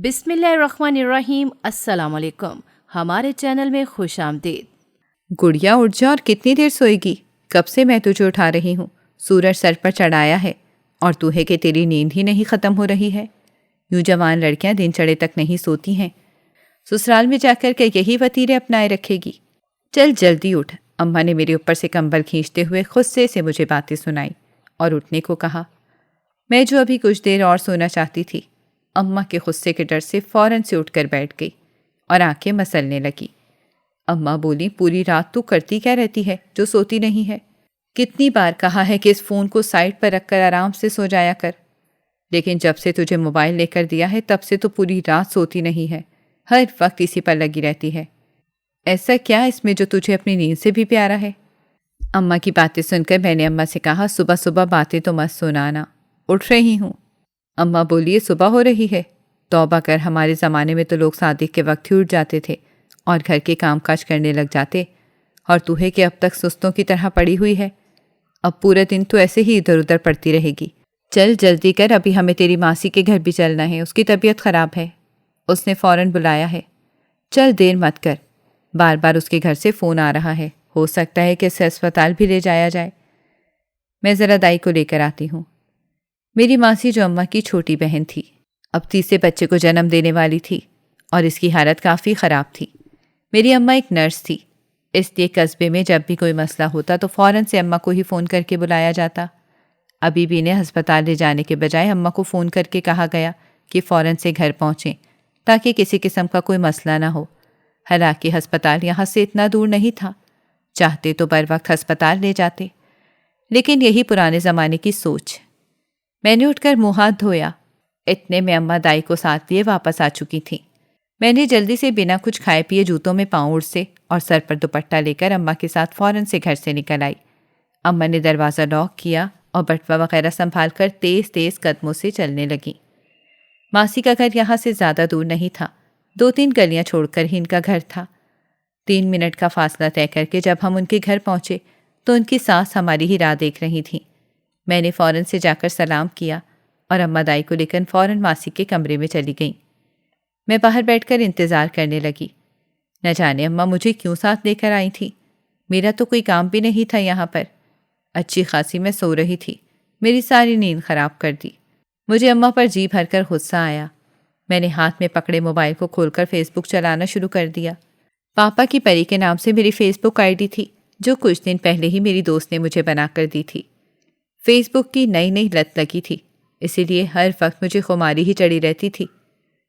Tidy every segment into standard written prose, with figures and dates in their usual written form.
بسم اللہ الرحمن الرحیم۔ السلام علیکم، ہمارے چینل میں خوش آمدید۔ گڑیا اٹھ جا، اور کتنی دیر سوئے گی؟ کب سے میں تجھے اٹھا رہی ہوں، سورج سر پر چڑھایا ہے اور تو ہے کہ تیری نیند ہی نہیں ختم ہو رہی ہے۔ یوں جوان لڑکیاں دن چڑھے تک نہیں سوتی ہیں، سسرال میں جا کر کے یہی وتیرے اپنائے رکھے گی۔ چل جلدی اٹھ۔ اماں نے میرے اوپر سے کمبل کھینچتے ہوئے غصے سے مجھے باتیں سنائی اور اٹھنے کو کہا۔ میں جو ابھی کچھ دیر اور سونا چاہتی تھی، اماں کے غصے کے ڈر سے فوراً سے اٹھ کر بیٹھ گئی اور آنکھیں مسلنے لگی۔ اماں بولی، پوری رات تو کرتی کیا رہتی ہے جو سوتی نہیں ہے؟ کتنی بار کہا ہے کہ اس فون کو سائڈ پر رکھ کر آرام سے سو جایا کر، لیکن جب سے تجھے موبائل لے کر دیا ہے تب سے تو پوری رات سوتی نہیں ہے، ہر وقت اسی پر لگی رہتی ہے۔ ایسا کیا اس میں جو تجھے اپنی نیند سے بھی پیارا ہے؟ اماں کی باتیں سن کر میں نے اماں سے کہا، صبح صبح باتیں تو مت سنانا، اٹھ رہی ہوں۔ اماں بولی، صبح ہو رہی ہے؟ توبہ کر، ہمارے زمانے میں تو لوگ صادق کے وقت ہی اٹھ جاتے تھے اور گھر کے کام کاج کرنے لگ جاتے، اور تو ہے کہ اب تک سستوں کی طرح پڑی ہوئی ہے۔ اب پورا دن تو ایسے ہی ادھر ادھر پڑتی رہے گی۔ چل جلدی کر، ابھی ہمیں تیری ماسی کے گھر بھی چلنا ہے، اس کی طبیعت خراب ہے، اس نے فوراً بلایا ہے۔ چل دیر مت کر، بار بار اس کے گھر سے فون آ رہا ہے، ہو سکتا ہے کہ اسے اسپتال بھی لے جایا جائے۔ میں ذرا دائی کو لے کر آتی ہوں۔ میری ماسی جو اماں کی چھوٹی بہن تھی، اب تیسرے بچے کو جنم دینے والی تھی اور اس کی حالت کافی خراب تھی۔ میری اماں ایک نرس تھی، اس لیے قصبے میں جب بھی کوئی مسئلہ ہوتا تو فوراً سے اماں کو ہی فون کر کے بلایا جاتا۔ ابھی بھی انہیں ہسپتال لے جانے کے بجائے اماں کو فون کر کے کہا گیا کہ فوراً سے گھر پہنچیں تاکہ کسی قسم کا کوئی مسئلہ نہ ہو۔ حالانکہ ہسپتال یہاں سے اتنا دور نہیں تھا، چاہتے تو بر وقت ہسپتال لے جاتے، لیکن یہی پرانے زمانے کی سوچ۔ میں نے اٹھ کر منہ ہاتھ دھویا، اتنے میں اماں دائی کو ساتھ لیے واپس آ چکی تھیں۔ میں نے جلدی سے بنا کچھ کھائے پیے جوتوں میں پاؤں اڑسے اور سر پر دوپٹہ لے کر اماں کے ساتھ فوراً سے گھر سے نکل آئی۔ اماں نے دروازہ لاک کیا اور بٹوا وغیرہ سنبھال کر تیز تیز قدموں سے چلنے لگیں۔ ماسی کا گھر یہاں سے زیادہ دور نہیں تھا، 2-3 گلیاں چھوڑ کر ہی ان کا گھر تھا۔ 3 منٹ کا فاصلہ طے کر کے جب ہم ان کے گھر پہنچے تو ان کی ساس ہماری ہی راہ دیکھ رہی تھیں۔ میں نے فوراً سے جا کر سلام کیا اور اماں دائی کو لے کر فوراً ماسی کے کمرے میں چلی گئیں۔ میں باہر بیٹھ کر انتظار کرنے لگی، نہ جانے اماں مجھے کیوں ساتھ لے کر آئی تھی۔ میرا تو کوئی کام بھی نہیں تھا یہاں پر، اچھی خاصی میں سو رہی تھی، میری ساری نیند خراب کر دی۔ مجھے اماں پر جی بھر کر غصہ آیا۔ میں نے ہاتھ میں پکڑے موبائل کو کھول کر فیس بک چلانا شروع کر دیا۔ پاپا کی پری کے نام سے میری فیس بک آئی ڈی تھی، جو کچھ دن پہلے ہی میری دوست نے مجھے بنا کر دی تھی۔ فیس بک کی نئی نئی لت لگی تھی، اسی لیے ہر وقت مجھے خماری ہی چڑھی رہتی تھی۔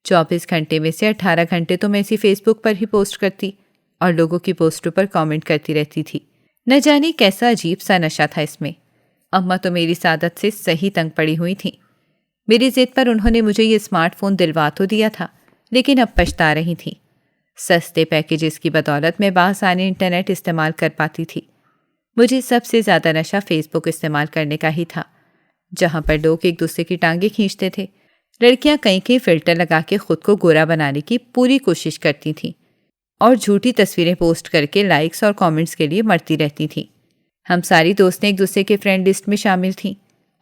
24 گھنٹے میں سے 18 گھنٹے تو میں اسی فیس بک پر ہی پوسٹ کرتی اور لوگوں کی پوسٹوں پر کامنٹ کرتی رہتی تھی۔ نہ جانے کیسا عجیب سا نشہ تھا اس میں۔ اماں تو میری سعادت سے صحیح تنگ پڑی ہوئی تھیں۔ میری ضد پر انہوں نے مجھے یہ اسمارٹ فون دلوا تو دیا تھا، لیکن اب پچھتا رہی تھیں۔ سستے پیکیجز کی بدولت میں بآسانی انٹرنیٹ استعمال کر پاتی تھی۔ مجھے سب سے زیادہ نشہ فیس بک استعمال کرنے کا ہی تھا، جہاں پر لوگ ایک دوسرے کی ٹانگیں کھینچتے تھے۔ لڑکیاں کئی کئی فلٹر لگا کے خود کو گورا بنانے کی پوری کوشش کرتی تھیں اور جھوٹی تصویریں پوسٹ کر کے لائکس اور کامنٹس کے لیے مرتی رہتی تھیں۔ ہم ساری دوستیں ایک دوسرے کے فرینڈ لسٹ میں شامل تھیں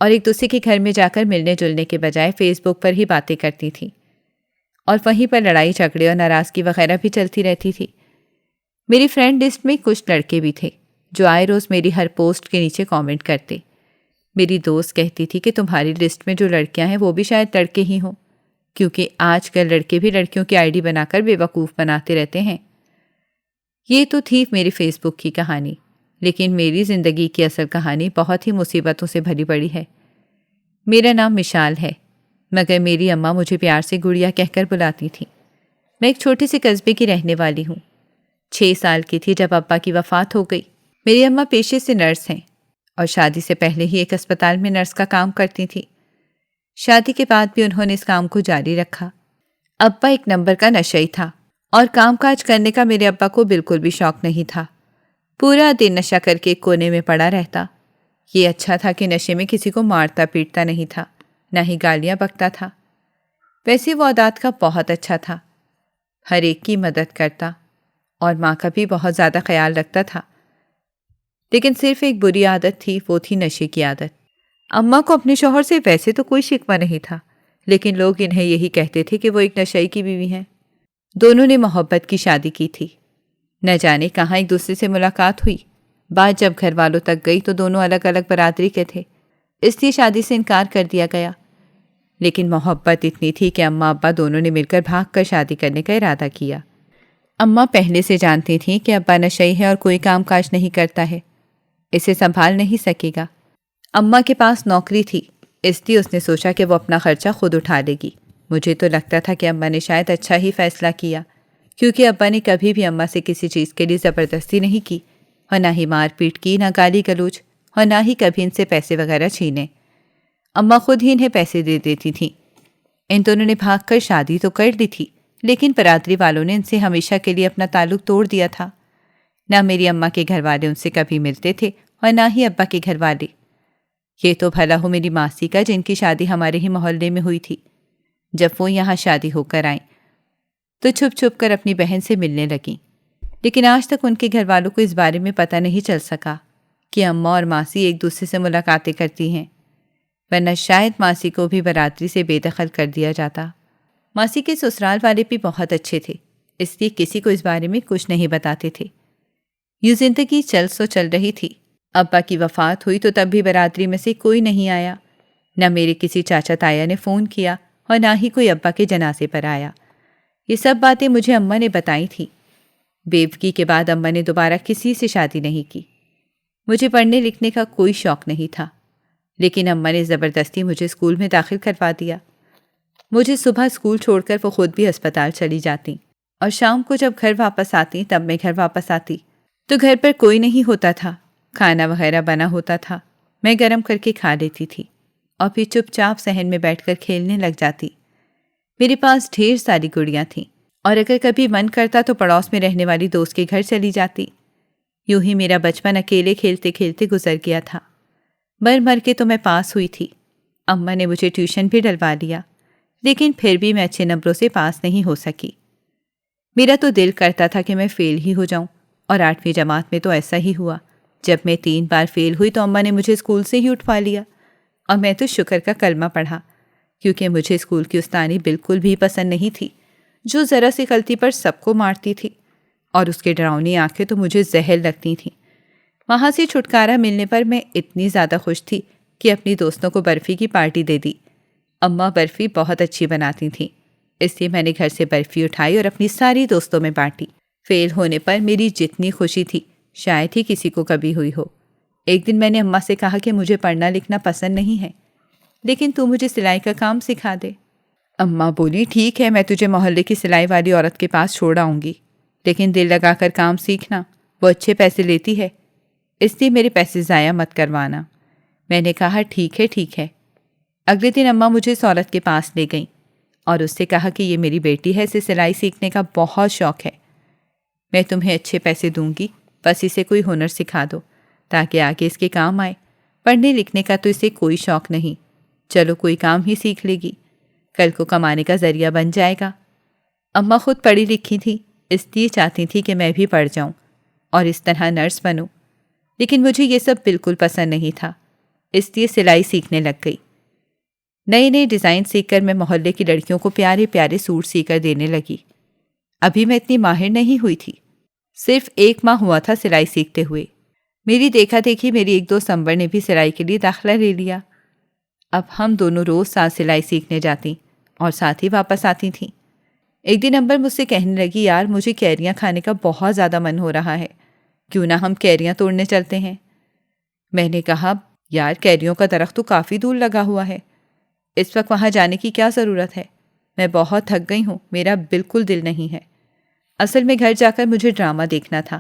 اور ایک دوسرے کے گھر میں جا کر ملنے جلنے کے بجائے فیس بک پر ہی باتیں کرتی تھیں، اور وہیں پر لڑائی جھگڑے اور ناراضگی وغیرہ بھی چلتی رہتی تھی۔ میری فرینڈ لسٹ میں کچھ لڑکے بھی تھے جو آئے روز میری ہر پوسٹ کے نیچے کامنٹ کرتے۔ میری دوست کہتی تھی کہ تمہاری لسٹ میں جو لڑکیاں ہیں وہ بھی شاید لڑکے ہی ہوں، کیونکہ آج کل لڑکے بھی لڑکیوں کی آئی ڈی بنا کر بے وقوف بناتے رہتے ہیں۔ یہ تو تھی میری فیس بک کی کہانی، لیکن میری زندگی کی اصل کہانی بہت ہی مصیبتوں سے بھری پڑی ہے۔ میرا نام مشال ہے، مگر میری اماں مجھے پیار سے گڑیا کہہ کر بلاتی تھیں۔ میں ایک چھوٹے سے قصبے کی رہنے والی ہوں۔ 6 سال کی تھی جب ابا کی وفات ہو گئی۔ میری اماں پیشے سے نرس ہیں اور شادی سے پہلے ہی ایک اسپتال میں نرس کا کام کرتی تھی۔ شادی کے بعد بھی انہوں نے اس کام کو جاری رکھا۔ ابا ایک نمبر کا نشئی تھا اور کام کاج کرنے کا میرے ابا کو بالکل بھی شوق نہیں تھا۔ پورا دن نشہ کر کے ایک کونے میں پڑا رہتا۔ یہ اچھا تھا کہ نشے میں کسی کو مارتا پیٹتا نہیں تھا، نہ ہی گالیاں بکتا تھا۔ ویسے وہ عادات کا بہت اچھا تھا، ہر ایک کی مدد کرتا اور ماں کا بھی بہت زیادہ خیال رکھتا تھا، لیکن صرف ایک بری عادت تھی، وہ تھی نشے کی عادت۔ اماں کو اپنے شوہر سے ویسے تو کوئی شکوہ نہیں تھا، لیکن لوگ انہیں یہی کہتے تھے کہ وہ ایک نشئی کی بیوی ہیں۔ دونوں نے محبت کی شادی کی تھی، نہ جانے کہاں ایک دوسرے سے ملاقات ہوئی۔ بات جب گھر والوں تک گئی تو دونوں الگ الگ برادری کے تھے، اس لیے شادی سے انکار کر دیا گیا۔ لیکن محبت اتنی تھی کہ اماں ابا دونوں نے مل کر بھاگ کر شادی کرنے کا ارادہ کیا۔ اماں پہلے سے جانتی تھیں کہ ابا نشئی ہے اور کوئی کام کاج نہیں کرتا ہے، اسے سنبھال نہیں سکے گا۔ اماں کے پاس نوکری تھی، اس لیے اس نے سوچا کہ وہ اپنا خرچہ خود اٹھا لے گی۔ مجھے تو لگتا تھا کہ اماں نے شاید اچھا ہی فیصلہ کیا، کیونکہ ابا نے کبھی بھی اماں سے کسی چیز کے لیے زبردستی نہیں کی، اور نہ ہی مار پیٹ کی، نہ گالی گلوچ، اور نہ ہی کبھی ان سے پیسے وغیرہ چھینے۔ اماں خود ہی انہیں پیسے دے دیتی تھیں۔ ان دونوں نے بھاگ کر شادی تو کر لی تھی، لیکن برادری والوں نے ان سے ہمیشہ کے لیے اپنا تعلق توڑ دیا تھا۔ نہ میری اماں کے گھر والے ان سے کبھی ملتے تھے اور نہ ہی ابا کے گھر والے۔ یہ تو بھلا ہو میری ماسی کا، جن کی شادی ہمارے ہی محلے میں ہوئی تھی۔ جب وہ یہاں شادی ہو کر آئیں تو چھپ چھپ کر اپنی بہن سے ملنے لگیں، لیکن آج تک ان کے گھر والوں کو اس بارے میں پتہ نہیں چل سکا کہ اماں اور ماسی ایک دوسرے سے ملاقاتیں کرتی ہیں، ورنہ شاید ماسی کو بھی برادری سے بے دخل کر دیا جاتا۔ ماسی کے سسرال والے بھی بہت اچھے تھے، اس لیے کسی کو اس بارے میں کچھ نہیں بتاتے تھے۔ یوں زندگی چل سو چل رہی تھی۔ ابا کی وفات ہوئی تو تب بھی برادری میں سے کوئی نہیں آیا، نہ میرے کسی چاچا تایا نے فون کیا اور نہ ہی کوئی ابا کے جنازے پر آیا۔ یہ سب باتیں مجھے اماں نے بتائی تھیں۔ بیوگی کے بعد اماں نے دوبارہ کسی سے شادی نہیں کی۔ مجھے پڑھنے لکھنے کا کوئی شوق نہیں تھا، لیکن اماں نے زبردستی مجھے اسکول میں داخل کروا دیا۔ مجھے صبح اسکول چھوڑ کر وہ خود بھی ہسپتال چلی جاتی، اور شام کو جب گھر واپس آتی تب میں گھر واپس آتی تو گھر پر کوئی نہیں ہوتا تھا۔ کھانا وغیرہ بنا ہوتا تھا، میں گرم کر کے کھا لیتی تھی اور پھر چپ چاپ صحن میں بیٹھ کر کھیلنے لگ جاتی۔ میرے پاس ڈھیر ساری گڑیاں تھیں، اور اگر کبھی من کرتا تو پڑوس میں رہنے والی دوست کے گھر چلی جاتی۔ یوں ہی میرا بچپن اکیلے کھیلتے کھیلتے گزر گیا تھا۔ مر کے تو میں پاس ہوئی تھی۔ اماں نے مجھے ٹیوشن بھی ڈلوا لیا، لیکن پھر بھی میں اچھے نمبروں سے پاس نہیں ہو سکی۔ میرا تو دل کرتا تھا کہ میں فیل ہی ہو جاؤں، اور 8ویں جماعت میں تو ایسا ہی ہوا۔ جب میں 3 بار فیل ہوئی تو اماں نے مجھے اسکول سے ہی اٹھوا لیا، اور میں تو شکر کا کلمہ پڑھا، کیونکہ مجھے اسکول کی استانی بالکل بھی پسند نہیں تھی، جو ذرا سی غلطی پر سب کو مارتی تھی، اور اس کے ڈراؤنی آنکھیں تو مجھے زہر لگتی تھیں۔ وہاں سے چھٹکارا ملنے پر میں اتنی زیادہ خوش تھی کہ اپنی دوستوں کو برفی کی پارٹی دے دی۔ اماں برفی بہت اچھی بناتی تھیں، اس لیے میں نے گھر سے برفی اٹھائی اور اپنی ساری دوستوں میں بانٹی۔ فیل ہونے پر میری جتنی خوشی تھی شاید ہی کسی کو کبھی ہوئی ہو۔ ایک دن میں نے اماں سے کہا کہ مجھے پڑھنا لکھنا پسند نہیں ہے، لیکن تو مجھے سلائی کا کام سکھا دے۔ اماں بولی ٹھیک ہے، میں تجھے محلے کی سلائی والی عورت کے پاس چھوڑ آؤں گی، لیکن دل لگا کر کام سیکھنا، وہ اچھے پیسے لیتی ہے، اس لیے میرے پیسے ضائع مت کروانا۔ میں نے کہا ٹھیک ہے۔ اگلے دن اماں مجھے اس عورت کے پاس لے گئیں اور اس سے کہا کہ یہ میری بیٹی ہے، اسے سلائی سیکھنے کا بہت شوق ہے، میں تمہیں اچھے پیسے دوں گی، بس اسے کوئی ہنر سکھا دو تاکہ آگے اس کے کام آئے۔ پڑھنے لکھنے کا تو اسے کوئی شوق نہیں، چلو کوئی کام ہی سیکھ لے گی، کل کو کمانے کا ذریعہ بن جائے گا۔ اماں خود پڑھی لکھی تھی، اس لیے چاہتی تھی کہ میں بھی پڑھ جاؤں اور اس طرح نرس بنوں، لیکن مجھے یہ سب بالکل پسند نہیں تھا، اس لیے سلائی سیکھنے لگ گئی۔ نئے ڈیزائن سیکھ کر میں محلے کی لڑکیوں کو پیارے پیارے سوٹ سی کر دینے لگی۔ ابھی میں اتنی ماہر نہیں ہوئی تھی، صرف 1 ماہ ہوا تھا سلائی سیکھتے ہوئے۔ میری دیکھا دیکھی میری ایک دوست امبر نے بھی سلائی کے لیے داخلہ لے لیا۔ اب ہم دونوں روز ساتھ سلائی سیکھنے جاتی اور ساتھ ہی واپس آتی تھیں۔ ایک دن امبر مجھ سے کہنے لگی، یار مجھے کیریاں کھانے کا بہت زیادہ من ہو رہا ہے، کیوں نہ ہم کیریاں توڑنے چلتے ہیں؟ میں نے کہا، یار کیریوں کا درخت تو کافی دور لگا ہوا ہے، اس وقت وہاں جانے کی کیا ضرورت ہے؟ میں بہت تھک گئی ہوں، میرا بالکل دل نہیں ہے۔ اصل میں گھر جا کر مجھے ڈرامہ دیکھنا تھا۔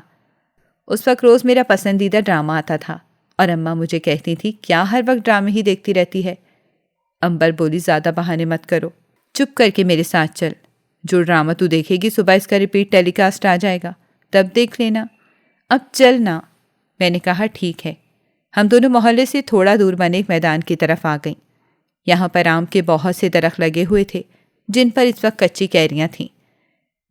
اس وقت روز میرا پسندیدہ ڈرامہ آتا تھا اور اماں مجھے کہتی تھی، کیا ہر وقت ڈرامے ہی دیکھتی رہتی ہے؟ امبر بولی، زیادہ بہانے مت کرو، چپ کر کے میرے ساتھ چل، جو ڈرامہ تو دیکھے گی صبح اس کا ریپیٹ ٹیلی کاسٹ آ جائے گا، تب دیکھ لینا، اب چل نا۔ میں نے کہا ٹھیک ہے۔ ہم دونوں محلے سے تھوڑا دور بنے ایک میدان کی طرف آ گئیں۔ یہاں پر آم کے بہت سے درخت لگے ہوئے تھے جن پر اس وقت کچی کیریاں تھیں۔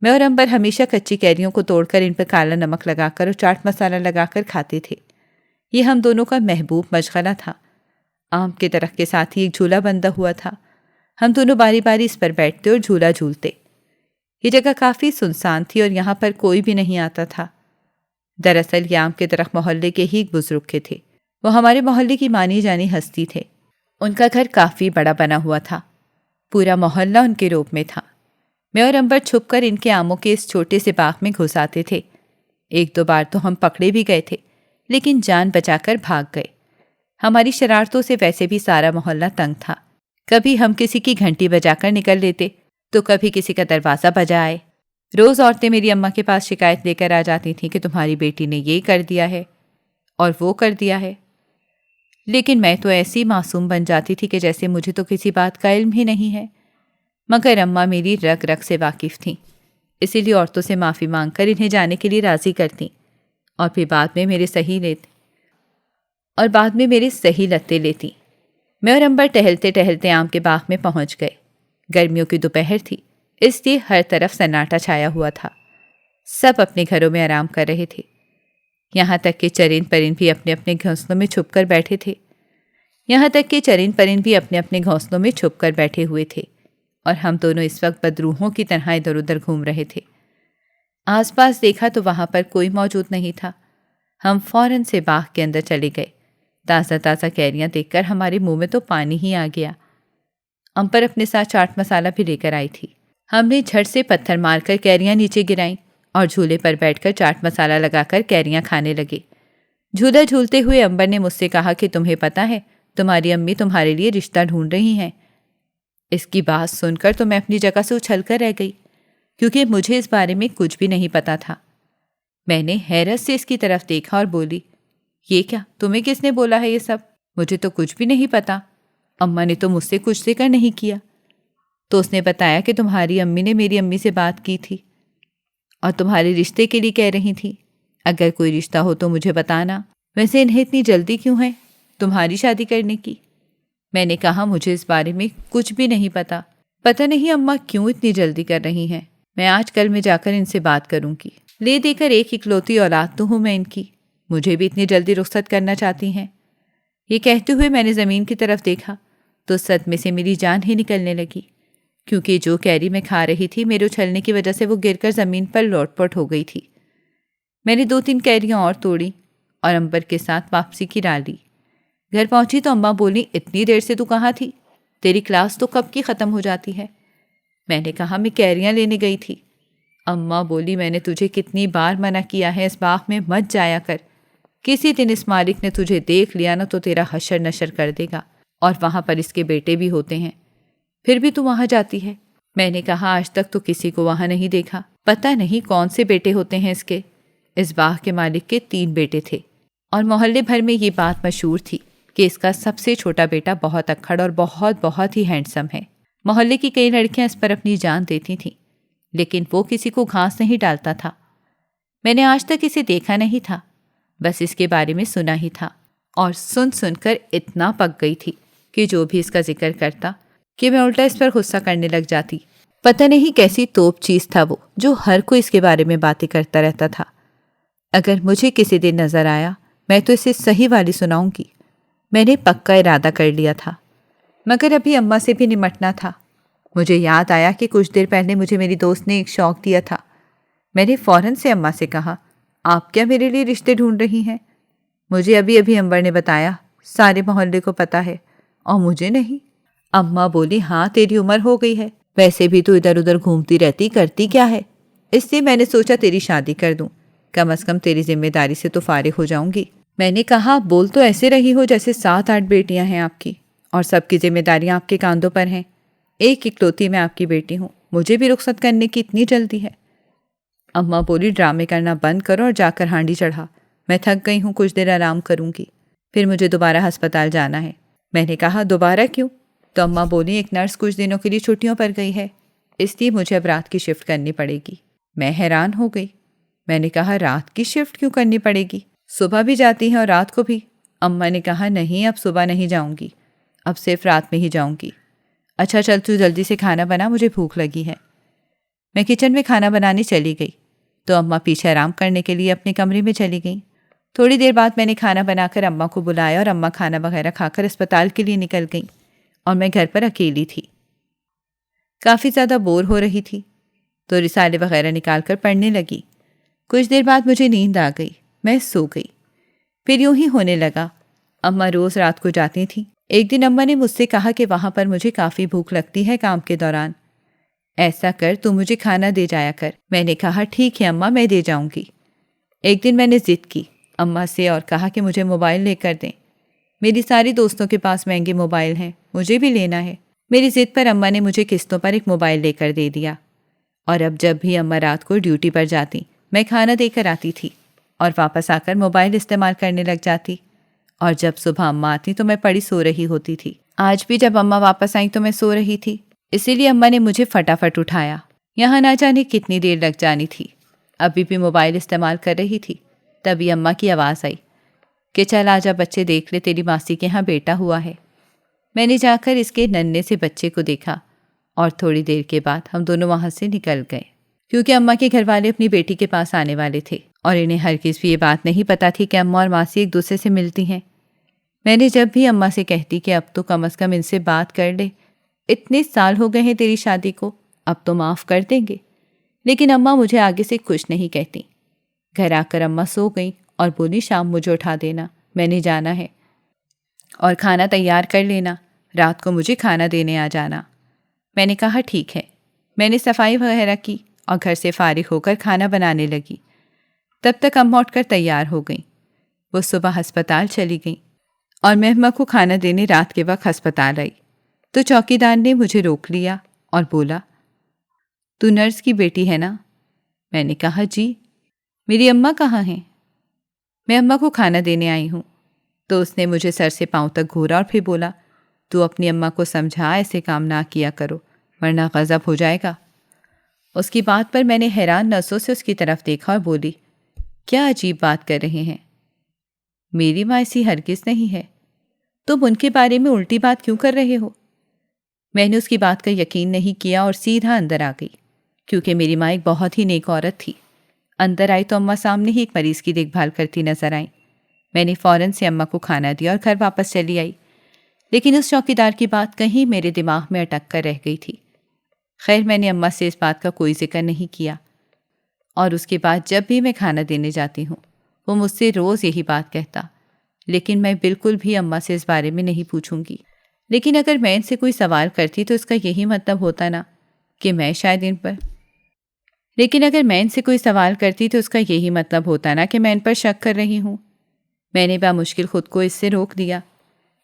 میں اور امبر ہمیشہ کچی کیریوں کو توڑ کر ان پر کالا نمک لگا کر اور چاٹ مسالہ لگا کر کھاتے تھے۔ یہ ہم دونوں کا محبوب مشغلہ تھا۔ آم کے درخت کے ساتھ ہی ایک جھولا بندھا ہوا تھا، ہم دونوں باری باری اس پر بیٹھتے اور جھولا جھولتے۔ یہ جگہ کافی سنسان تھی اور یہاں پر کوئی بھی نہیں آتا تھا۔ دراصل یہ آم کے درخت محلے کے ہی ایک بزرگ کے تھے۔ وہ ہمارے محلے کی مانی جانی ہستی تھے۔ ان کا گھر کافی بڑا بنا ہوا تھا، پورا محلہ ان کے روپ میں تھا۔ میں اور امبر چھپ کر ان کے آموں کے اس چھوٹے سے باغ میں گھس آتے تھے۔ ایک دو بار تو ہم پکڑے بھی گئے تھے، لیکن جان بچا کر بھاگ گئے۔ ہماری شرارتوں سے ویسے بھی سارا محلہ تنگ تھا۔ کبھی ہم کسی کی گھنٹی بجا کر نکل لیتے تو کبھی کسی کا دروازہ بجا آئے۔ روز عورتیں میری اماں کے پاس شکایت لے کر آ جاتی تھیں کہ تمہاری بیٹی نے یہ کر دیا ہے اور وہ کر دیا ہے، لیکن میں تو ایسی معصوم بن جاتی تھی کہ جیسے مجھے تو کسی بات کا علم ہی نہیں ہے۔ مگر اماں میری رگ رگ سے واقف تھیں، اسی لیے عورتوں سے معافی مانگ کر انہیں جانے کے لیے راضی کرتیں اور پھر بعد میں میرے صحیح لتے لیتیں۔ میں اور امبر ٹہلتے ٹہلتے آم کے باغ میں پہنچ گئے۔ گرمیوں کی دوپہر تھی، اس لیے ہر طرف سناٹا چھایا ہوا تھا۔ سب اپنے گھروں میں آرام کر رہے تھے، یہاں تک کہ چرند پرند بھی اپنے اپنے گھونسلوں میں چھپ کر بیٹھے ہوئے تھے اور ہم دونوں اس وقت بدروحوں کی طرح ادھر ادھر گھوم رہے تھے۔ آس پاس دیکھا تو وہاں پر کوئی موجود نہیں تھا۔ ہم فوراً سے باغ کے اندر چلے گئے۔ تازہ تازہ کیریاں دیکھ کر ہمارے منہ میں تو پانی ہی آ گیا۔ امبر اپنے ساتھ چاٹ مسالہ بھی لے کر آئی تھی۔ ہم نے جھٹ سے پتھر مار کر کیریاں نیچے گرائیں اور جھولے پر بیٹھ کر چاٹ مسالہ لگا کر کیریاں کھانے لگے۔ جھولا جھولتے ہوئے امبر نے مجھ سے کہا کہ تمہیں پتہ ہے تمہاری امی تمہارے لیے رشتہ ڈھونڈ رہی ہیں۔ اس کی بات سن کر تو میں اپنی جگہ سے اچھل کر رہ گئی، کیونکہ مجھے اس بارے میں کچھ بھی نہیں پتا تھا۔ میں نے حیرت سے اس کی طرف دیکھا اور بولی، یہ کیا؟ تمہیں کس نے بولا ہے یہ سب؟ مجھے تو کچھ بھی نہیں پتا۔ اماں نے تو مجھ سے کچھ ذکر نہیں کیا۔ تو اس نے بتایا کہ تمہاری امی نے میری امی سے بات کی تھی اور تمہارے رشتے کے لیے کہہ رہی تھی۔ اگر کوئی رشتہ ہو تو مجھے بتانا۔ ویسے انہیں اتنی جلدی کیوں ہے تمہاری شادی کرنے کی؟ میں نے کہا مجھے اس بارے میں کچھ بھی نہیں پتا۔ پتہ نہیں اماں کیوں اتنی جلدی کر رہی ہیں۔ میں آج کل میں جا کر ان سے بات کروں گی۔ لے دے کر ایک اکلوتی اولاد تو ہوں میں ان کی، مجھے بھی اتنی جلدی رخصت کرنا چاہتی ہیں۔ یہ کہتے ہوئے میں نے زمین کی طرف دیکھا تو صدمے سے میری جان ہی نکلنے لگی، کیونکہ جو کیری میں کھا رہی تھی میرے اچھلنے کی وجہ سے وہ گر کر زمین پر لوٹ پوٹ ہو گئی تھی۔ میں نے 2-3 کیریاں اور توڑی اور امبر کے ساتھ واپسی کی راہ لی۔ گھر پہنچی تو اماں بولی، اتنی دیر سے تو کہاں تھی؟ تیری کلاس تو کب کی ختم ہو جاتی ہے؟ میں نے کہا میں کیریاں لینے گئی تھی۔ اماں بولی، میں نے تجھے کتنی بار منع کیا ہے اس باغ میں مت جایا کر، کسی دن اس مالک نے تجھے دیکھ لیا نا تو تیرا حشر نشر کر دے گا، اور وہاں پر اس کے بیٹے بھی ہوتے ہیں، پھر بھی تو وہاں جاتی ہے۔ میں نے کہا آج تک تو کسی کو وہاں نہیں دیکھا، پتہ نہیں کون سے بیٹے ہوتے ہیں اس کے۔ اس باغ کے مالک کے 3 بیٹے تھے اور محلے بھر میں یہ بات مشہور تھی کہ اس کا سب سے چھوٹا بیٹا بہت اکھڑ اور بہت ہی ہینڈسم ہے۔ محلے کی کئی لڑکیاں اس پر اپنی جان دیتی تھیں، لیکن وہ کسی کو گھاس نہیں ڈالتا تھا۔ میں نے آج تک اسے دیکھا نہیں تھا، بس اس کے بارے میں سنا ہی تھا، اور سن کر اتنا پک گئی تھی کہ جو بھی اس کا ذکر کرتا کہ میں الٹا اس پر غصہ کرنے لگ جاتی۔ پتہ نہیں کیسی توپ چیز تھا وہ، جو ہر کوئی اس کے بارے میں باتیں کرتا رہتا تھا۔ اگر مجھے کسی دن نظر آیا میں تو اسے صحیح والی سناؤں گی۔ میں نے پکا ارادہ کر لیا تھا، مگر ابھی اماں سے بھی نمٹنا تھا۔ مجھے یاد آیا کہ کچھ دیر پہلے مجھے میری دوست نے ایک شوق دیا تھا۔ میں نے فوراً سے اماں سے کہا، آپ کیا میرے لیے رشتے ڈھونڈ رہی ہیں؟ مجھے ابھی امبر نے بتایا، سارے محلے کو پتا ہے اور مجھے نہیں۔ اماں بولی، ہاں تیری عمر ہو گئی ہے، ویسے بھی تو ادھر ادھر گھومتی رہتی، کرتی کیا ہے؟ اس لیے میں نے سوچا تیری شادی کر دوں، کم از کم تیری ذمہ داری سے تو فارغ ہو جاؤں گی۔ میں نے کہا، بول تو ایسے رہی ہو جیسے 7-8 بیٹیاں ہیں آپ کی، اور سب کی ذمہ داریاں آپ کے کاندھوں پر ہیں۔ ایک اکلوتی میں آپ کی بیٹی ہوں، مجھے بھی رخصت کرنے کی اتنی جلدی ہے؟ اماں بولی، ڈرامے کرنا بند کرو اور جا کر ہانڈی چڑھا، میں تھک گئی ہوں، کچھ دیر آرام کروں گی، پھر مجھے دوبارہ ہسپتال جانا ہے۔ میں نے کہا، دوبارہ کیوں؟ تو اماں بولی، ایک نرس کچھ دنوں کے لیے چھٹیوں پر گئی ہے، اس لیے مجھے اب رات کی شفٹ کرنی پڑے گی۔ میں حیران ہو گئی۔ میں نے کہا، رات کی شفٹ کیوں کرنی پڑے گی؟ صبح بھی جاتی ہیں اور رات کو بھی؟ اماں نے کہا، نہیں اب صبح نہیں جاؤں گی، اب صرف رات میں ہی جاؤں گی۔ اچھا چل تو جلدی سے کھانا بنا، مجھے بھوک لگی ہے۔ میں کچن میں کھانا بنانے چلی گئی تو اماں پیچھے آرام کرنے کے لیے اپنے کمرے میں چلی گئیں۔ تھوڑی دیر بعد میں نے کھانا بنا کر اماں کو بلایا اور اماں کھانا وغیرہ کھا کر اسپتال کے لیے نکل گئیں اور میں گھر پر اکیلی تھی۔ کافی زیادہ بور ہو رہی تھی تو رسالے وغیرہ نکال کر پڑھنے لگی۔ کچھ دیر بعد مجھے نیند آ گئی، میں سو گئی۔ پھر یوں ہی ہونے لگا۔ اماں روز رات کو جاتی تھیں۔ ایک دن اماں نے مجھ سے کہا کہ وہاں پر مجھے کافی بھوک لگتی ہے کام کے دوران، ایسا کر تو مجھے کھانا دے جایا کر۔ میں نے کہا ٹھیک ہے اماں، میں دے جاؤں گی۔ ایک دن میں نے ضد کی اماں سے اور کہا کہ مجھے موبائل لے کر دیں۔ میری ساری دوستوں کے پاس مہنگے موبائل ہیں، مجھے بھی لینا ہے۔ میری ضد پر اماں نے مجھے قسطوں پر ایک موبائل لے کر دے دیا، اور اب جب بھی اماں رات کو ڈیوٹی پر جاتی میں کھانا دے کر آتی تھی اور واپس آ کر موبائل استعمال کرنے لگ جاتی، اور جب صبح اماں آتی تو میں پڑی سو رہی ہوتی تھی۔ آج بھی جب اماں واپس آئیں تو میں سو رہی تھی، اسی لیے اماں نے مجھے فٹافٹ اٹھایا۔ یہاں نہ جانے کتنی دیر لگ جانی تھی، ابھی بھی موبائل استعمال کر رہی تھی۔ تبھی اماں کی آواز آئی کہ چل آجا بچے، دیکھ لے تیری ماسی کے ہاں بیٹا ہوا ہے۔ میں نے جا کر اس کے ننھے سے بچے کو دیکھا، اور تھوڑی دیر کے بعد ہم دونوں وہاں سے نکل گئے، کیونکہ اماں کے گھر والے اپنی بیٹی کے پاس آنے والے تھے، اور انہیں ہرگز بھی یہ بات نہیں پتہ تھی کہ اماں اور ماسی ایک دوسرے سے ملتی ہیں۔ میں نے جب بھی اماں سے کہتی کہ اب تو کم از کم ان سے بات کر لے، اتنے سال ہو گئے ہیں تیری شادی کو، اب تو معاف کر دیں گے، لیکن اماں مجھے آگے سے کچھ نہیں کہتی۔ گھر آ کر اماں سو گئیں اور بولی شام مجھے اٹھا دینا، میں نے جانا ہے، اور کھانا تیار کر لینا، رات کو مجھے کھانا دینے آ جانا۔ میں نے کہا ٹھیک ہے۔ میں نے صفائی وغیرہ کی اور گھر سے فارغ ہو کر کھانا بنانے لگی۔ تب تک اماں اٹھ کر تیار ہو گئیں۔ وہ صبح ہسپتال چلی گئیں، اور میں اماں کو کھانا دینے رات کے وقت ہسپتال آئی تو چوکیدار نے مجھے روک لیا اور بولا تو نرس کی بیٹی ہے نا؟ میں نے کہا جی۔ میری اماں کہاں ہیں؟ میں اماں کو کھانا دینے آئی ہوں۔ تو اس نے مجھے سر سے پاؤں تک گھورا اور پھر بولا تو اپنی اماں کو سمجھا ایسے کام نہ کیا کرو ورنہ غضب ہو جائے گا۔ اس کی بات پر میں نے حیران نظروں سے اس کی طرف دیکھا اور بولی کیا عجیب بات کر رہے ہیں، میری ماں ایسی ہرگز نہیں ہے، تم ان کے بارے میں الٹی بات کیوں کر رہے ہو؟ میں نے اس کی بات کا یقین نہیں کیا اور سیدھا اندر آ گئی، کیونکہ میری ماں ایک بہت ہی نیک عورت تھی۔ اندر آئی تو اماں سامنے ہی ایک مریض کی دیکھ بھال کرتی نظر آئیں۔ میں نے فوراً سے اماں کو کھانا دیا اور گھر واپس چلی آئی، لیکن اس چوکیدار کی بات کہیں میرے دماغ میں اٹک کر رہ گئی تھی۔ خیر میں نے اماں سے اس بات کا کوئی ذکر نہیں کیا، اور اس کے بعد جب بھی میں کھانا دینے جاتی ہوں وہ مجھ سے روز یہی بات کہتا، لیکن میں بالکل بھی اماں سے اس بارے میں نہیں پوچھوں گی۔ لیکن اگر میں ان سے کوئی سوال کرتی تو اس کا یہی مطلب ہوتا نا کہ میں شاید ان پر شک کر رہی ہوں۔ میں نے بامشکل خود کو اس سے روک دیا۔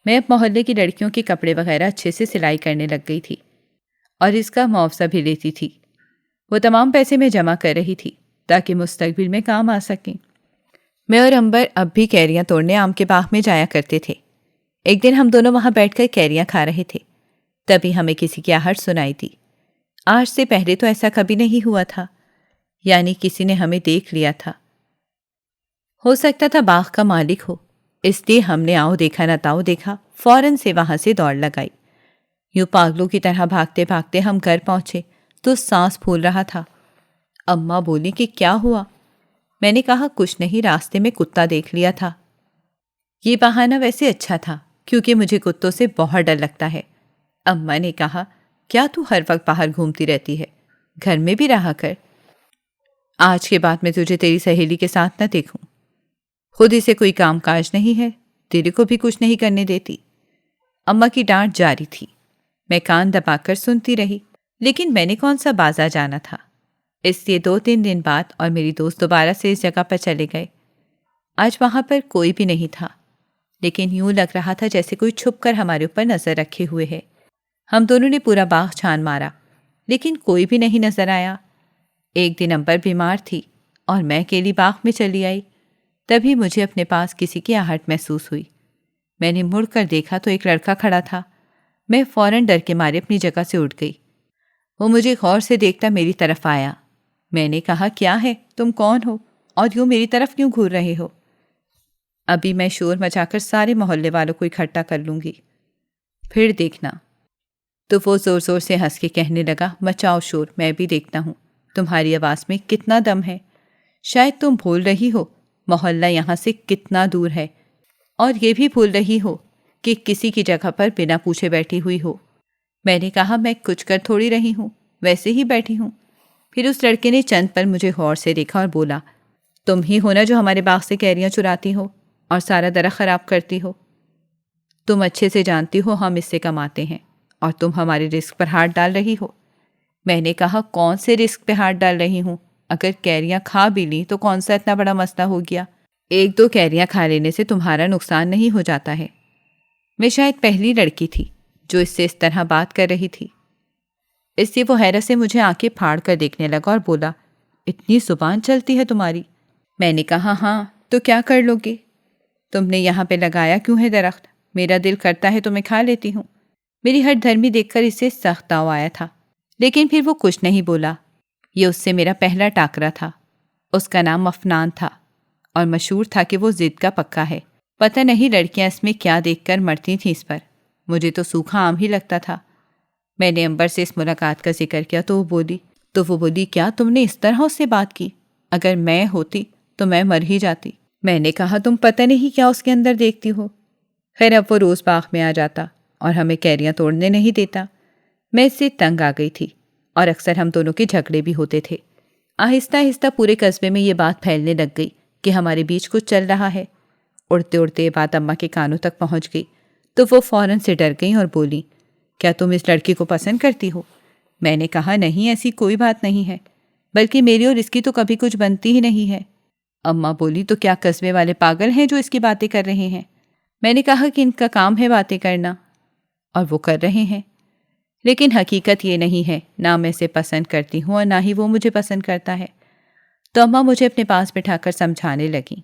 میں اب محلے کی لڑکیوں کے کپڑے وغیرہ اچھے سے سلائی کرنے لگ گئی تھی، اور اس کا معاوضہ بھی لیتی تھی۔ وہ تمام پیسے میں جمع کر رہی تھی تاکہ مستقبل میں کام آ سکیں۔ میں اور امبر اب بھی کیریاں توڑنے آم کے باغ میں جایا کرتے تھے۔ ایک دن ہم دونوں وہاں بیٹھ کر کیریاں کھا رہے تھے، تبھی ہمیں کسی کی آہٹ سنائی دی۔ آج سے پہلے تو ایسا کبھی نہیں ہوا تھا، یعنی کسی نے ہمیں دیکھ لیا تھا۔ ہو سکتا تھا باغ کا مالک ہو، اس لیے ہم نے آؤ دیکھا نہ تاؤ دیکھا، فوراً سے وہاں سے دوڑ لگائی۔ یوں پاگلوں کی طرح بھاگتے بھاگتے ہم گھر پہنچے تو سانس پھول رہا تھا۔ اماں بولی کہ کیا ہوا؟ میں نے کہا کچھ نہیں، راستے میں کتا دیکھ لیا تھا۔ یہ بہانہ ویسے اچھا تھا کیونکہ مجھے کتوں سے بہت ڈر لگتا ہے۔ اماں نے کہا کیا تو ہر وقت باہر گھومتی رہتی ہے، گھر میں بھی رہا کر۔ آج کے بعد میں تجھے تیری سہیلی کے ساتھ نہ دیکھوں، خود اسے کوئی کام کاج نہیں ہے، تیرے کو بھی کچھ نہیں کرنے دیتی۔ اماں کی ڈانٹ جاری تھی، میں کان دبا کر سنتی رہی، لیکن میں نے کون سا بازار جانا تھا۔ اس لیے 2-3 دن بعد اور میری دوست دوبارہ سے اس جگہ پر چلے گئے۔ آج وہاں پر کوئی بھی نہیں تھا، لیکن یوں لگ رہا تھا جیسے کوئی چھپ کر ہمارے اوپر نظر رکھے ہوئے ہے۔ ہم دونوں نے پورا باغ چھان مارا، لیکن کوئی بھی نہیں نظر آیا۔ ایک دن امبر بیمار تھی اور میں اکیلی باغ میں چلی آئی، تبھی مجھے اپنے پاس کسی کی آہٹ محسوس ہوئی۔ میں نے مڑ کر دیکھا تو ایک لڑکا کھڑا تھا۔ میں فوراً ڈر کے مارے اپنی جگہ سے اٹھ گئی۔ وہ مجھے غور سے دیکھتا میری طرف آیا۔ میں نے کہا کیا ہے، تم کون ہو اور یوں میری طرف کیوں گھور رہے ہو؟ ابھی میں شور مچا کر سارے محلے والوں کو اکٹھا کر لوں گی، پھر دیکھنا۔ تو وہ زور زور سے ہنس کے کہنے لگا مچاؤ شور، میں بھی دیکھتا ہوں تمہاری آواز میں کتنا دم ہے۔ شاید تم بھول رہی ہو محلہ یہاں سے کتنا دور ہے، اور یہ بھی بھول رہی ہو کہ کسی کی جگہ پر بنا پوچھے بیٹھی ہوئی ہو۔ میں نے کہا میں کچھ کر تھوڑی رہی ہوں، ویسے ہی بیٹھی ہوں۔ پھر اس لڑکے نے چند پل مجھے غور سے دیکھا اور بولا، تم ہی ہو نا جو ہمارے باغ سے کیریاں چراتی ہو اور سارا درخت خراب کرتی ہو؟ تم اچھے سے جانتی ہو ہم اس سے کماتے ہیں اور تم ہمارے رزق پر ہاتھ ڈال رہی ہو۔ میں نے کہا کون سے رزق پہ ہاتھ ڈال رہی ہوں؟ اگر کیریاں کھا بھی لی تو کون سا اتنا بڑا مسئلہ ہو گیا؟ 1-2 کیریاں کھا لینے سے تمہارا نقصان نہیں ہو جاتا ہے۔ میں شاید پہلی لڑکی تھی جو اس سے اس طرح بات کر رہی تھی۔ اس سے وہ حیرت سے مجھے آنکھیں پھاڑ کر دیکھنے لگا اور بولا، اتنی زبان چلتی ہے تمہاری؟ میں نے کہا ہاں، تو کیا کر لو گے؟ تم نے یہاں پہ لگایا کیوں ہے درخت؟ میرا دل کرتا ہے تو میں کھا لیتی ہوں۔ میری ہٹ دھرمی دیکھ کر اسے سخت تاؤ آیا تھا، لیکن پھر وہ کچھ نہیں بولا۔ یہ اس سے میرا پہلا ٹاکرا تھا۔ اس کا نام افنان تھا اور مشہور تھا کہ وہ ضد کا پکا ہے۔ پتہ نہیں لڑکیاں اس میں کیا دیکھ کر مرتی تھیں اس پر، مجھے تو سوکھا آم ہی لگتا تھا۔ میں نے امبر سے اس ملاقات کا ذکر کیا تو وہ بولی کیا تم نے اس طرح اس سے بات کی؟ اگر میں ہوتی تو میں مر ہی جاتی۔ میں نے کہا تم پتہ نہیں کیا اس کے اندر دیکھتی ہو۔ خیر اب وہ روز باغ میں آ جاتا اور ہمیں کیریاں توڑنے نہیں دیتا۔ میں اس سے تنگ آ گئی تھی اور اکثر ہم دونوں کے جھگڑے بھی ہوتے تھے۔ آہستہ آہستہ پورے قصبے میں یہ بات پھیلنے لگ گئی کہ ہمارے بیچ کچھ چل رہا ہے۔ اڑتے اڑتے یہ بات اماں کے کانوں تک پہنچ گئی تو وہ فوراً سے ڈر گئیں اور بولی، کیا تم اس لڑکی کو پسند کرتی ہو؟ میں نے کہا نہیں، ایسی کوئی بات نہیں ہے، بلکہ میری اور اس کی تو کبھی کچھ بنتی ہی نہیں ہے۔ اماں بولی تو کیا قصبے والے پاگل ہیں جو اس کی باتیں کر رہے ہیں؟ میں نے کہا کہ ان کا کام ہے باتیں کرنا اور وہ کر رہے ہیں، لیکن حقیقت یہ نہیں ہے، نہ میں اسے پسند کرتی ہوں اور نہ ہی وہ مجھے پسند کرتا ہے۔ تو اماں مجھے اپنے پاس بٹھا کر سمجھانے لگیں،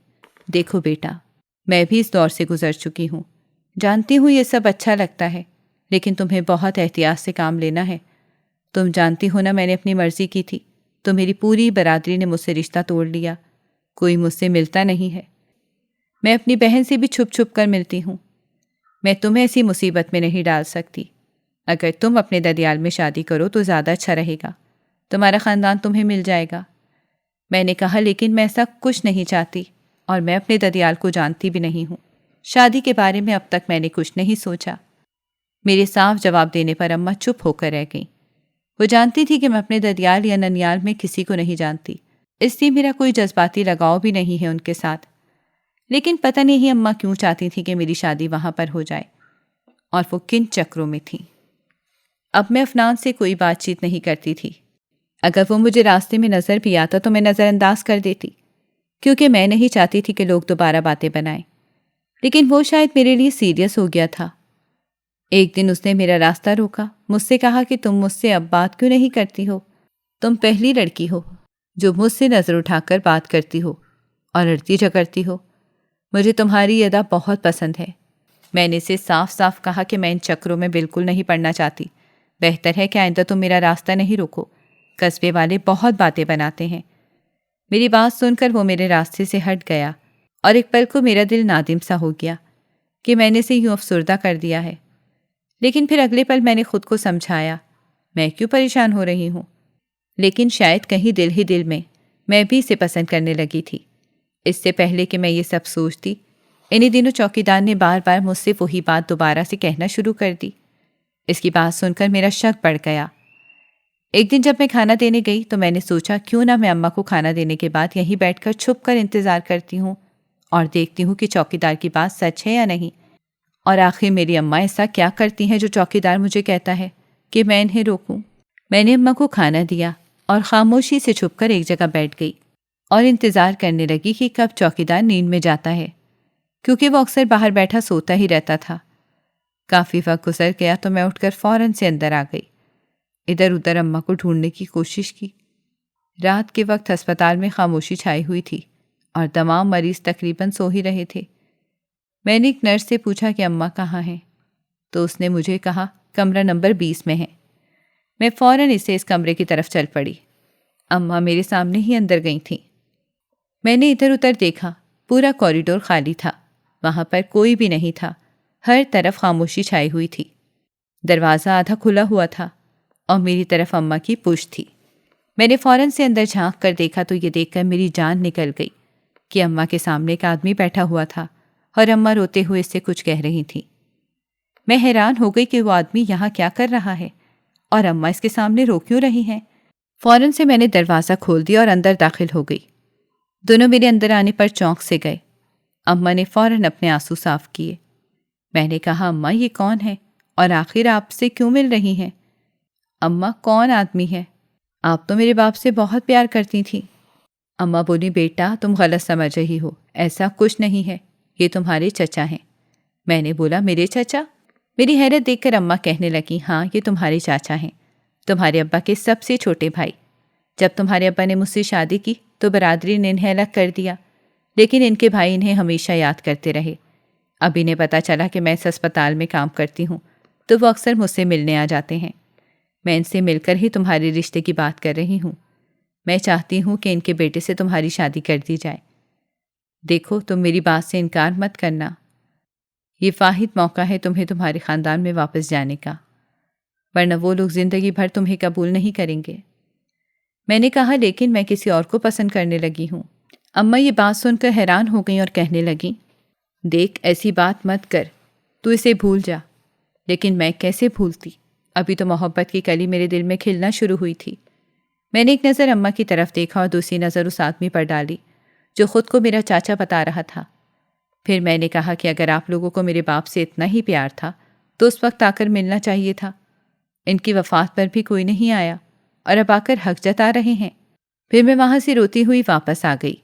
دیکھو بیٹا، میں بھی اس دور سے گزر چکی ہوں، جانتی ہوں یہ سب اچھا لگتا ہے، لیکن تمہیں بہت احتیاط سے کام لینا ہے۔ تم جانتی ہو نا میں نے اپنی مرضی کی تھی تو میری پوری برادری نے مجھ سے رشتہ توڑ لیا، کوئی مجھ سے ملتا نہیں ہے۔ میں اپنی بہن سے بھی چھپ چھپ کر ملتی ہوں۔ میں تمہیں ایسی مصیبت میں نہیں ڈال سکتی۔ اگر تم اپنے ددیال میں شادی کرو تو زیادہ اچھا رہے گا، تمہارا خاندان تمہیں مل جائے گا۔ میں نے کہا لیکن میں ایسا کچھ نہیں چاہتی اور میں اپنے ددیال کو جانتی بھی نہیں ہوں۔ شادی کے بارے میں اب تک میں نے کچھ نہیں سوچا۔ میرے صاف جواب دینے پر اماں چپ ہو کر رہ گئیں۔ وہ جانتی تھی کہ میں اپنے ددیال یا ننیال میں کسی کو نہیں جانتی، اس لیے میرا کوئی جذباتی لگاؤ بھی نہیں ہے ان کے ساتھ، لیکن پتہ نہیں اماں کیوں چاہتی تھی کہ میری شادی وہاں پر ہو جائے اور وہ کن چکروں میں تھی۔ اب میں افنان سے کوئی بات چیت نہیں کرتی تھی۔ اگر وہ مجھے راستے میں نظر بھی آتا تو میں نظر انداز کر دیتی، کیونکہ میں نہیں چاہتی تھی کہ لوگ دوبارہ باتیں بنائیں، لیکن وہ شاید میرے لیے سیریس ہو گیا تھا۔ ایک دن اس نے میرا راستہ روکا، مجھ سے کہا کہ تم مجھ سے اب بات کیوں نہیں کرتی ہو؟ تم پہلی لڑکی ہو جو مجھ سے نظر اٹھا کر بات کرتی ہو اور لڑتی جھگڑتی ہو۔ مجھے تمہاری ادا بہت پسند ہے۔ میں نے اسے صاف صاف کہا کہ میں ان چکروں میں بالکل نہیں پڑنا چاہتی، بہتر ہے کہ آئندہ تم میرا راستہ نہیں روکو، قصبے والے بہت باتیں بناتے ہیں۔ میری بات سن کر وہ میرے راستے سے ہٹ گیا اور ایک پل کو میرا دل نادم سا ہو گیا کہ میں نے اسے یوں افسردہ کر دیا ہے، لیکن پھر اگلے پل میں نے خود کو سمجھایا میں کیوں پریشان ہو رہی ہوں، لیکن شاید کہیں دل ہی دل میں بھی اسے پسند کرنے لگی تھی۔ اس سے پہلے کہ میں یہ سب سوچتی، انہی دنوں چوکیدار نے بار بار مجھ سے وہی بات دوبارہ سے کہنا شروع کر دی۔ اس کی بات سن کر میرا شک بڑھ گیا۔ ایک دن جب میں کھانا دینے گئی تو میں نے سوچا کیوں نہ میں اماں کو کھانا دینے کے بعد یہیں بیٹھ کر چھپ کر انتظار کرتی ہوں اور دیکھتی ہوں کہ چوکیدار کی بات سچ ہے یا نہیں، اور آخر میری اماں ایسا کیا کرتی ہیں جو چوکیدار مجھے کہتا ہے کہ میں انہیں روکوں۔ میں نے اماں کو کھانا دیا اور خاموشی سے چھپ کر ایک جگہ بیٹھ گئی اور انتظار کرنے لگی کہ کب چوکیدار نیند میں جاتا ہے، کیونکہ وہ اکثر باہر بیٹھا سوتا ہی رہتا تھا۔ کافی وقت گزر گیا تو میں اٹھ کر فوراً سے اندر آ گئی۔ ادھر ادھر اماں کو ڈھونڈنے کی کوشش کی۔ رات کے وقت ہسپتال میں خاموشی چھائی ہوئی تھی اور تمام مریض تقریباً سو ہی رہے تھے۔ میں نے ایک نرس سے پوچھا کہ اماں کہاں ہیں، تو اس نے مجھے کہا کمرہ نمبر 20 میں ہے۔ میں فوراً اسے اس کمرے کی طرف چل پڑی۔ اماں میرے سامنے ہی اندر گئی تھیں۔ میں نے ادھر ادھر دیکھا، پورا کوریڈور خالی تھا، وہاں پر کوئی بھی نہیں تھا، ہر طرف خاموشی چھائی ہوئی تھی۔ دروازہ آدھا کھلا ہوا تھا اور میری طرف اماں کی پشت تھی۔ میں نے فوراً سے اندر جھانک کر دیکھا تو یہ دیکھ کر میری جان نکل گئی کہ اماں کے سامنے ایک آدمی بیٹھا ہوا تھا اور اماں روتے ہوئے اس سے کچھ کہہ رہی تھیں۔ میں حیران ہو گئی کہ وہ آدمی یہاں کیا کر رہا ہے اور اماں اس کے سامنے رو کیوں رہی ہیں۔ فوراً سے میں نے دروازہ کھول دیا اور اندر داخل ہو گئی۔ دونوں میرے اندر آنے پر چونک سے گئے۔ اماں نے فوراً اپنے آنسو صاف کیے۔ میں نے کہا اماں یہ کون ہے اور آخر آپ سے کیوں مل رہی ہیں؟ اماں کون آدمی ہے؟ آپ تو میرے باپ سے بہت پیار کرتی تھیں۔ اماں بولی بیٹا تم غلط سمجھ رہی ہو، ایسا کچھ نہیں ہے، یہ تمہارے چچا ہیں۔ میں نے بولا میرے چچا؟ میری حیرت دیکھ کر اماں کہنے لگی ہاں یہ تمہارے چاچا ہیں، تمہارے ابا کے سب سے چھوٹے بھائی۔ جب تمہارے ابا نے مجھ سے شادی کی تو برادری نے انہیں الگ کر دیا، لیکن ان کے بھائی انہیں ہمیشہ یاد کرتے رہے۔ اب انہیں پتہ چلا کہ میں اس اسپتال میں کام کرتی ہوں تو وہ اکثر مجھ سے ملنے آ جاتے ہیں۔ میں ان سے مل کر ہی تمہارے رشتے کی بات کر رہی ہوں۔ میں چاہتی ہوں کہ ان کے بیٹے سے تمہاری شادی کر دی جائے۔ دیکھو تم میری بات سے انکار مت کرنا، یہ واحد موقع ہے تمہیں تمہارے خاندان میں واپس جانے کا، ورنہ وہ لوگ زندگی بھر تمہیں قبول نہیں کریں گے۔ میں نے کہا لیکن میں کسی اور کو پسند کرنے لگی ہوں۔ اماں یہ بات سن کر حیران ہو گئیں اور کہنے لگیں دیکھ ایسی بات مت کر، تو اسے بھول جا۔ لیکن میں کیسے بھولتی، ابھی تو محبت کی کلی میرے دل میں کھلنا شروع ہوئی تھی۔ میں نے ایک نظر اماں کی طرف دیکھا اور دوسری نظر اس آدمی پر ڈالی جو خود کو میرا چاچا بتا رہا تھا۔ پھر میں نے کہا کہ اگر آپ لوگوں کو میرے باپ سے اتنا ہی پیار تھا تو اس وقت آ کر ملنا چاہیے تھا۔ ان کی وفات پر بھی کوئی نہیں آیا اور اب آ کر حق جتا رہے ہیں۔ پھر میں وہاں سے روتی ہوئی واپس آ گئی۔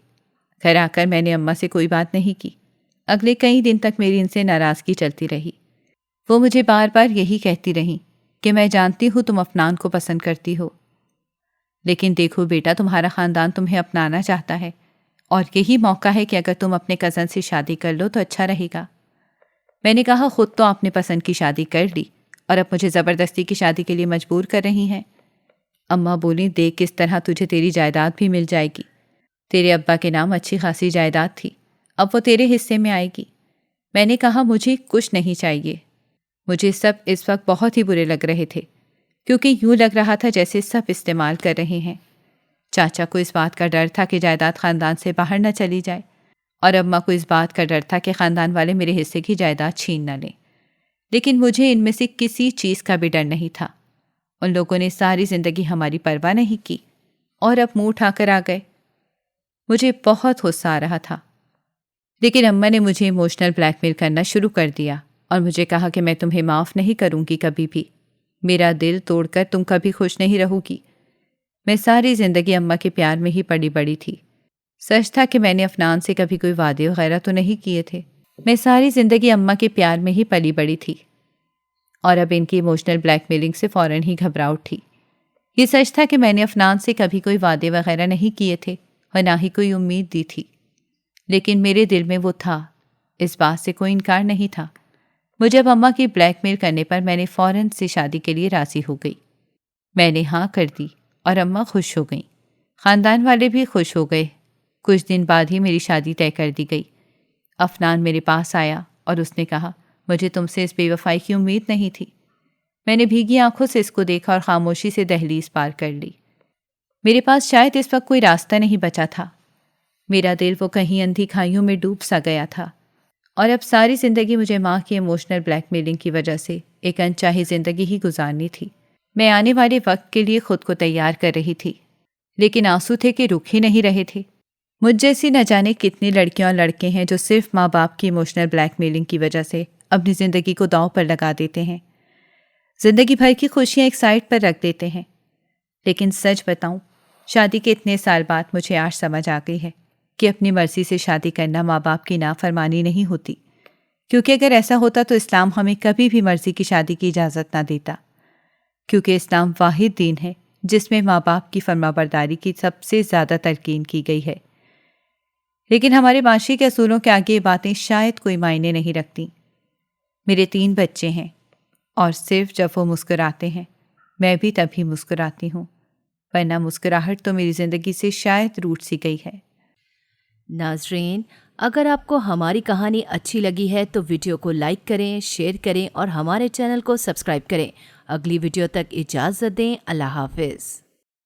گھر آ کر میں نے اماں سے کوئی بات نہیں کی۔ اگلے کئی دن تک میری ان سے ناراضگی چلتی رہی۔ وہ مجھے بار بار یہی کہتی رہیں کہ میں جانتی ہوں تم افنان کو پسند کرتی ہو، لیکن دیکھو بیٹا تمہارا خاندان تمہیں اپنانا چاہتا ہے اور یہی موقع ہے کہ اگر تم اپنے کزن سے شادی کر لو تو اچھا رہے گا۔ میں نے کہا خود تو آپ نے پسند کی شادی کر لی اور اب مجھے زبردستی کی شادی کے لیے مجبور کر رہی ہیں۔ اماں بولیں دیکھ کس طرح تجھے تیری جائیداد بھی مل جائے گی، تیرے ابا کے نام اچھی خاصی جائیداد تھی، اب وہ تیرے حصے میں آئے گی۔ میں نے کہا مجھے کچھ نہیں چاہیے۔ مجھے سب اس وقت بہت ہی برے لگ رہے تھے کیونکہ یوں لگ رہا تھا جیسے سب استعمال کر رہے ہیں۔ چاچا کو اس بات کا ڈر تھا کہ جائیداد خاندان سے باہر نہ چلی جائے اور اماں کو اس بات کا ڈر تھا کہ خاندان والے میرے حصے کی جائیداد چھین نہ لیں، لیکن مجھے ان میں سے کسی چیز کا بھی ڈر نہیں تھا۔ ان لوگوں نے ساری زندگی ہماری پرواہ نہیں کی اور اب منہ اٹھا کر آ گئے۔ مجھے بہت غصہ آ رہا تھا، لیکن اماں نے مجھے ایموشنل بلیک میل کرنا شروع کر دیا اور مجھے کہا کہ میں تمہیں معاف نہیں کروں گی کبھی بھی، میرا دل توڑ کر تم کبھی خوش نہیں رہو گی۔ میں ساری زندگی اماں کے پیار میں ہی پڑی بڑی تھی۔ سچ تھا کہ میں نے افنان سے کبھی کوئی وعدے وغیرہ تو نہیں کیے تھے۔ میں ساری زندگی اماں کے پیار میں ہی پلی بڑی تھی اور اب ان کی ایموشنل بلیک میلنگ سے فوراً ہی گھبرا اٹھی۔ یہ سچ تھا کہ میں نے افنان سے کبھی کوئی وعدے وغیرہ نہیں کیے تھے اور نہ ہی کوئی امید دی تھی، لیکن میرے دل میں وہ تھا، اس بات سے کوئی انکار نہیں تھا۔ مجھے اب اماں کی بلیک میل کرنے پر میں نے فوراً سے شادی کے لیے راضی ہو گئی۔ میں نے ہاں کر دی اور اماں خوش ہو گئیں، خاندان والے بھی خوش ہو گئے۔ کچھ دن بعد ہی میری شادی طے کر دی گئی۔ افنان میرے پاس آیا اور اس نے کہا مجھے تم سے اس بے وفائی کی امید نہیں تھی۔ میں نے بھیگی آنکھوں سے اس کو دیکھا اور خاموشی سے دہلیز پار کر لی۔ میرے پاس شاید اس وقت کوئی راستہ نہیں بچا تھا۔ میرا دل وہ کہیں اندھی کھائیوں میں ڈوب سا گیا تھا اور اب ساری زندگی مجھے ماں کی ایموشنل بلیک میلنگ کی وجہ سے ایک انچاہی زندگی ہی گزارنی تھی۔ میں آنے والے وقت کے لیے خود کو تیار کر رہی تھی، لیکن آنسو تھے کہ رک ہی نہیں رہے تھے۔ مجھ جیسی نہ جانے کتنی لڑکیاں اور لڑکے ہیں جو صرف ماں باپ کی ایموشنل بلیک میلنگ کی وجہ سے اپنی زندگی کو داؤ پر لگا دیتے ہیں، زندگی بھر کی خوشیاں ایک سائڈ پر رکھ دیتے ہیں۔ لیکن سچ بتاؤں، شادی کے اتنے سال بعد مجھے آج سمجھ آ گئی ہے کہ اپنی مرضی سے شادی کرنا ماں باپ کی نافرمانی نہیں ہوتی، کیونکہ اگر ایسا ہوتا تو اسلام ہمیں کبھی بھی مرضی کی شادی کی اجازت نہ دیتا، کیونکہ اسلام واحد دین ہے جس میں ماں باپ کی فرمانبرداری کی سب سے زیادہ تلقین کی گئی ہے۔ لیکن ہمارے معاشرے کے اصولوں کے آگے یہ باتیں شاید کوئی معنی نہیں رکھتی۔ میرے 3 بچے ہیں اور صرف جب وہ مسکراتے ہیں میں بھی تبھی مسکراتی ہوں، ورنہ مسکراہٹ تو میری زندگی سے شاید روٹ سی گئی ہے۔ ناظرین، اگر آپ کو ہماری کہانی اچھی لگی ہے تو ویڈیو کو لائک کریں، شیئر کریں اور ہمارے چینل کو سبسکرائب کریں۔ اگلی ویڈیو تک اجازت دیں۔ اللہ حافظ۔